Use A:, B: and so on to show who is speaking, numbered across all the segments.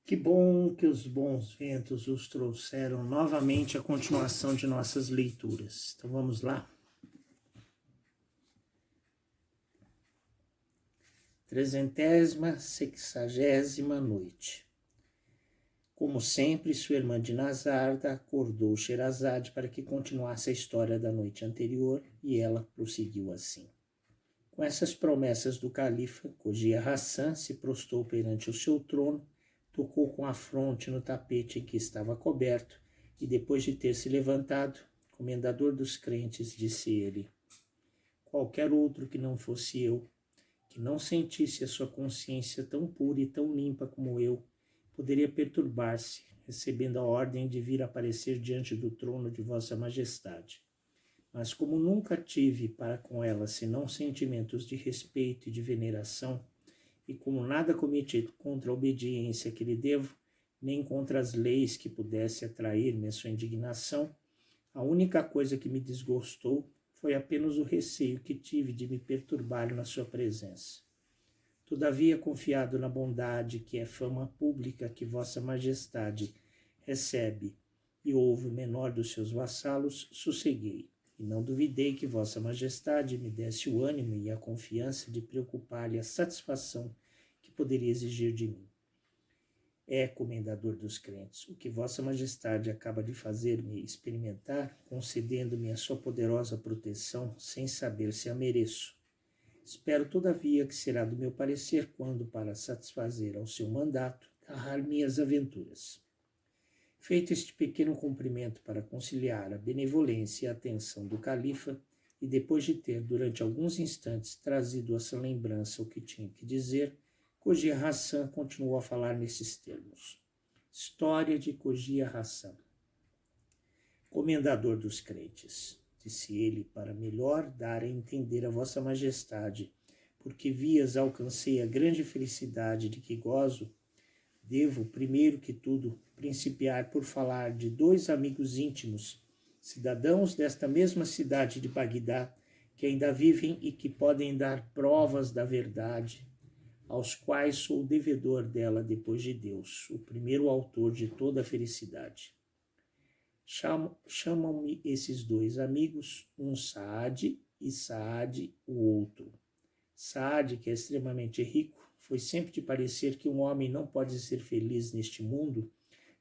A: Que bom que os bons ventos os trouxeram novamente à continuação de nossas leituras. Então vamos lá. 360ª noite. Como sempre, sua irmã Dinazarda acordou Sherazade para que continuasse a história da noite anterior e ela prosseguiu assim. Com essas promessas do califa, Cogia Hassan se prostrou perante o seu trono, tocou com a fronte no tapete em que estava coberto e, depois de ter se levantado, comendador dos crentes, disse ele: qualquer outro que não fosse eu, que não sentisse a sua consciência tão pura e tão limpa como eu, poderia perturbar-se, recebendo a ordem de vir aparecer diante do trono de Vossa Majestade. Mas como nunca tive para com ela senão sentimentos de respeito e de veneração, e como nada cometi contra a obediência que lhe devo, nem contra as leis que pudesse atrair-me a sua indignação, a única coisa que me desgostou foi apenas o receio que tive de me perturbar na sua presença. Todavia, confiado na bondade que é fama pública que Vossa Majestade recebe e ouve o menor dos seus vassalos, sosseguei, e não duvidei que Vossa Majestade me desse o ânimo e a confiança de preocupar-lhe a satisfação que poderia exigir de mim. Comendador dos crentes, o que Vossa Majestade acaba de fazer-me experimentar, concedendo-me a sua poderosa proteção sem saber se a mereço. Espero, todavia, que será do meu parecer quando, para satisfazer ao seu mandato, narrar minhas aventuras. Feito este pequeno cumprimento para conciliar a benevolência e a atenção do califa, e depois de ter, durante alguns instantes, trazido a sua lembrança o que tinha que dizer, Cogia Hassan continuou a falar nesses termos. História de Cogia Hassan. Comendador dos crentes, disse ele, para melhor dar a entender a Vossa Majestade, porque vias alcancei a grande felicidade de que gozo, devo, primeiro que tudo, principiar por falar de dois amigos íntimos, cidadãos desta mesma cidade de Bagdá, que ainda vivem e que podem dar provas da verdade, aos quais sou devedor dela depois de Deus, o primeiro autor de toda a felicidade. Chamam-me esses dois amigos, um Saad e Saad o outro. Saad, que é extremamente rico, foi sempre de parecer que um homem não pode ser feliz neste mundo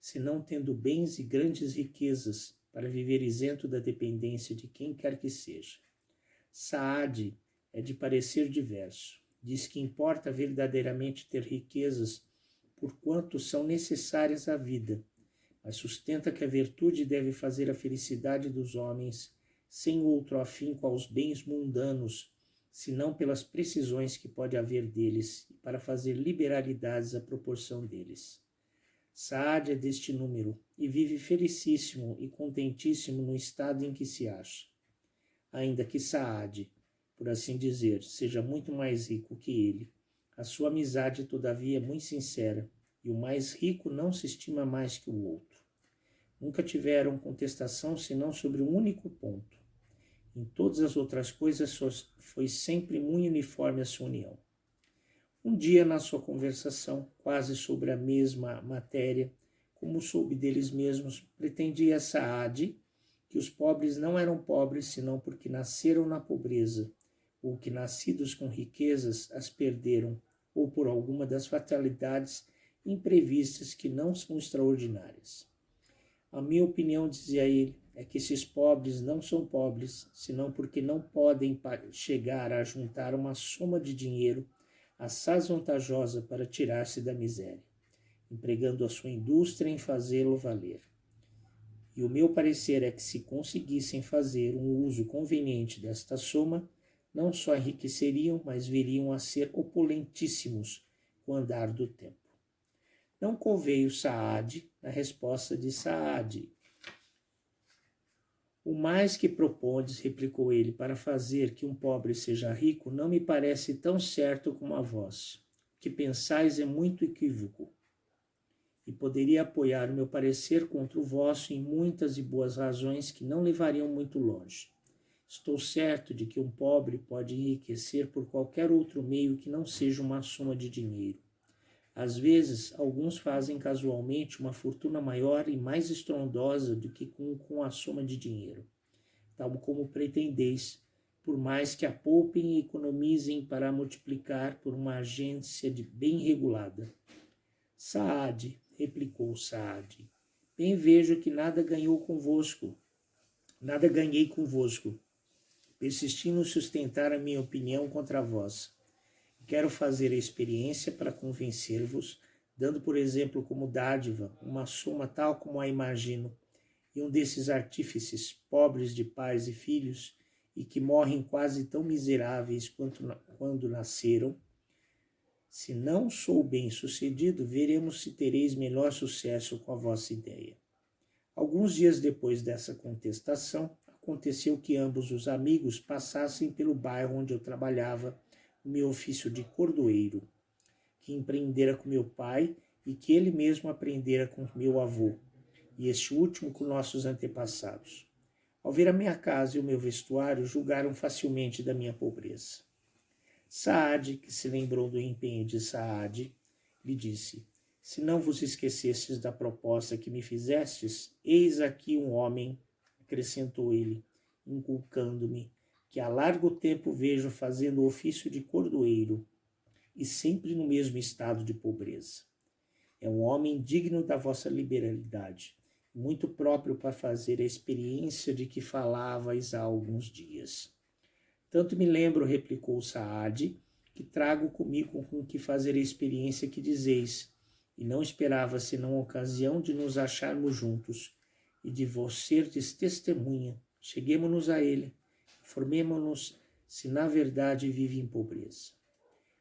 A: senão tendo bens e grandes riquezas para viver isento da dependência de quem quer que seja. Saad é de parecer diverso. Diz que importa verdadeiramente ter riquezas porquanto são necessárias à vida, mas sustenta que a virtude deve fazer a felicidade dos homens sem outro afinco aos bens mundanos, senão pelas precisões que pode haver deles e para fazer liberalidades à proporção deles. Saad é deste número e vive felicíssimo e contentíssimo no estado em que se acha. Ainda que Saad, por assim dizer, seja muito mais rico que ele, a sua amizade, todavia, é muito sincera, e o mais rico não se estima mais que o outro. Nunca tiveram contestação senão sobre um único ponto. Em todas as outras coisas foi sempre muito uniforme a sua união. Um dia, na sua conversação, quase sobre a mesma matéria, como soube deles mesmos, pretendia Saad que os pobres não eram pobres senão porque nasceram na pobreza, ou que nascidos com riquezas as perderam, ou por alguma das fatalidades imprevistas que não são extraordinárias. A minha opinião, dizia ele, é que esses pobres não são pobres, senão porque não podem chegar a juntar uma soma de dinheiro assaz vantajosa para tirar-se da miséria, empregando a sua indústria em fazê-lo valer. E o meu parecer é que se conseguissem fazer um uso conveniente desta soma, não só enriqueceriam, mas viriam a ser opulentíssimos com o andar do tempo. Não conveio Saad na resposta de Saad. O mais que propondes, replicou ele, para fazer que um pobre seja rico, não me parece tão certo como a vós. O que pensais é muito equívoco, e poderia apoiar o meu parecer contra o vosso em muitas e boas razões que não levariam muito longe. Estou certo de que um pobre pode enriquecer por qualquer outro meio que não seja uma soma de dinheiro. Às vezes, alguns fazem casualmente uma fortuna maior e mais estrondosa do que com a soma de dinheiro, tal como pretendeis, por mais que a poupem e economizem para multiplicar por uma agência bem regulada. Saad, replicou Saad, bem vejo que nada ganhei convosco, persistindo em sustentar a minha opinião contra vós. Quero fazer a experiência para convencer-vos, dando por exemplo como dádiva uma soma tal como a imagino, e um desses artífices, pobres de pais e filhos, e que morrem quase tão miseráveis quando nasceram. Se não sou bem sucedido, veremos se tereis melhor sucesso com a vossa ideia. Alguns dias depois dessa contestação, aconteceu que ambos os amigos passassem pelo bairro onde eu trabalhava o meu ofício de cordoeiro, que empreendera com meu pai e que ele mesmo aprendera com meu avô, e este último com nossos antepassados. Ao ver a minha casa e o meu vestuário, julgaram facilmente da minha pobreza. Saad, que se lembrou do empenho de Saad, lhe disse: se não vos esquecestes da proposta que me fizestes, eis aqui um homem, acrescentou ele, inculcando-me, que há largo tempo vejo fazendo o ofício de cordoeiro, e sempre no mesmo estado de pobreza. É um homem digno da vossa liberalidade, muito próprio para fazer a experiência de que falavais há alguns dias. Tanto me lembro, replicou Saad, que trago comigo com que fazer a experiência que dizeis, e não esperava senão a ocasião de nos acharmos juntos, e de vos serdes testemunha. Cheguemo-nos a ele, informemo-nos se na verdade vive em pobreza.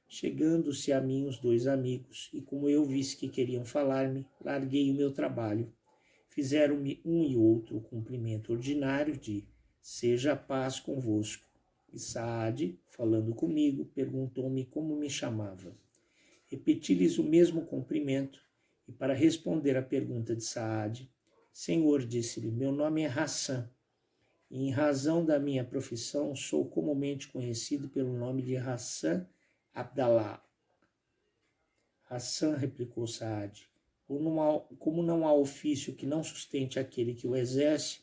A: Chegando-se a mim os dois amigos, e como eu visse que queriam falar-me, larguei o meu trabalho. Fizeram-me um e outro o cumprimento ordinário de seja a paz convosco. E Saad, falando comigo, perguntou-me como me chamava. Repeti-lhes o mesmo cumprimento, e para responder à pergunta de Saad, Senhor, disse-lhe, meu nome é Hassan, e em razão da minha profissão sou comumente conhecido pelo nome de Hassan Abdallah. Hassan, replicou Saad, como não há ofício que não sustente aquele que o exerce,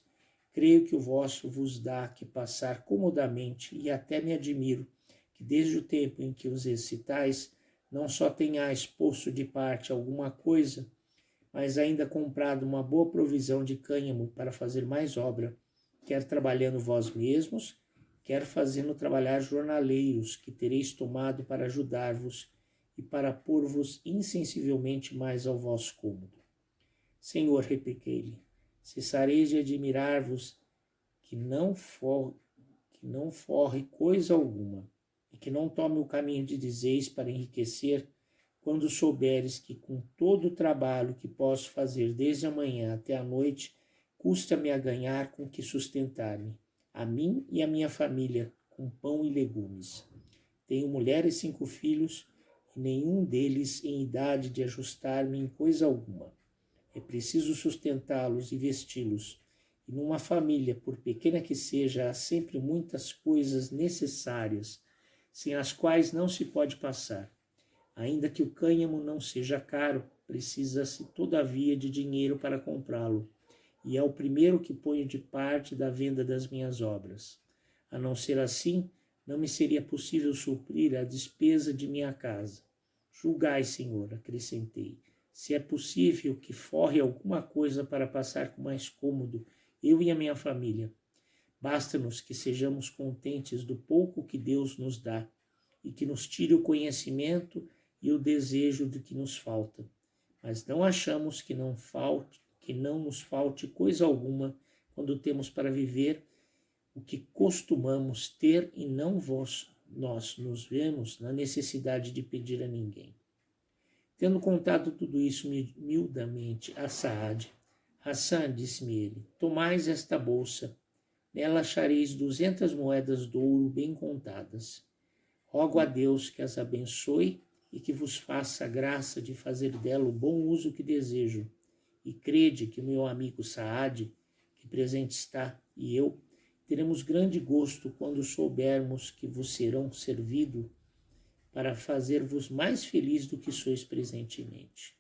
A: creio que o vosso vos dá que passar comodamente, e até me admiro que desde o tempo em que os exercitais não só tenhais posto de parte alguma coisa, mas ainda comprado uma boa provisão de cânhamo para fazer mais obra, quer trabalhando vós mesmos, quer fazendo trabalhar jornaleiros que tereis tomado para ajudar-vos e para pôr-vos insensivelmente mais ao vosso cômodo. Senhor, repliquei-lhe, cessareis de admirar-vos que não forre coisa alguma, e que não tome o caminho de dizeis para enriquecer, quando souberes que com todo o trabalho que posso fazer desde a manhã até a noite, custa-me a ganhar com que sustentar-me, a mim e a minha família, com pão e legumes. Tenho mulher e 5 filhos, e nenhum deles em idade de ajustar-me em coisa alguma. É preciso sustentá-los e vesti-los, e numa família, por pequena que seja, há sempre muitas coisas necessárias, sem as quais não se pode passar. Ainda que o cânhamo não seja caro, precisa-se todavia de dinheiro para comprá-lo, e é o primeiro que ponho de parte da venda das minhas obras. A não ser assim, não me seria possível suprir a despesa de minha casa. Julgai, Senhor, acrescentei, se é possível que forre alguma coisa para passar com mais cômodo eu e a minha família. Basta-nos que sejamos contentes do pouco que Deus nos dá e que nos tire o conhecimento e o desejo do que nos falta. Mas não achamos que não nos falte coisa alguma quando temos para viver o que costumamos ter e não nós nos vemos na necessidade de pedir a ninguém. Tendo contado tudo isso humildemente a Saad, Hassan, disse-me ele, tomais esta bolsa, nela achareis 200 moedas de ouro bem contadas. Rogo a Deus que as abençoe e que vos faça a graça de fazer dela o bom uso que desejo. E crede que o meu amigo Saad, que presente está, e eu, teremos grande gosto quando soubermos que vos serão servido para fazer-vos mais feliz do que sois presentemente.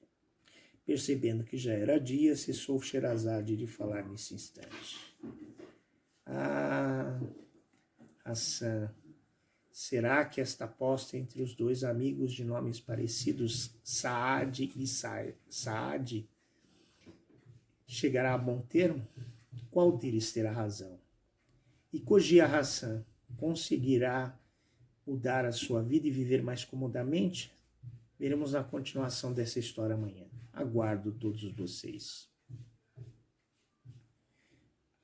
A: Percebendo que já era dia, cessou Sherazade de falar nesse instante. Ah, Hassan, será que esta aposta entre os dois amigos de nomes parecidos, Saad e Saad, chegará a bom termo? Qual deles terá razão? E Cogia Hassan conseguirá mudar a sua vida e viver mais comodamente? Veremos na continuação dessa história amanhã. Aguardo todos vocês.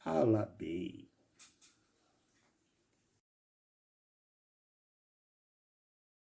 A: Alabei.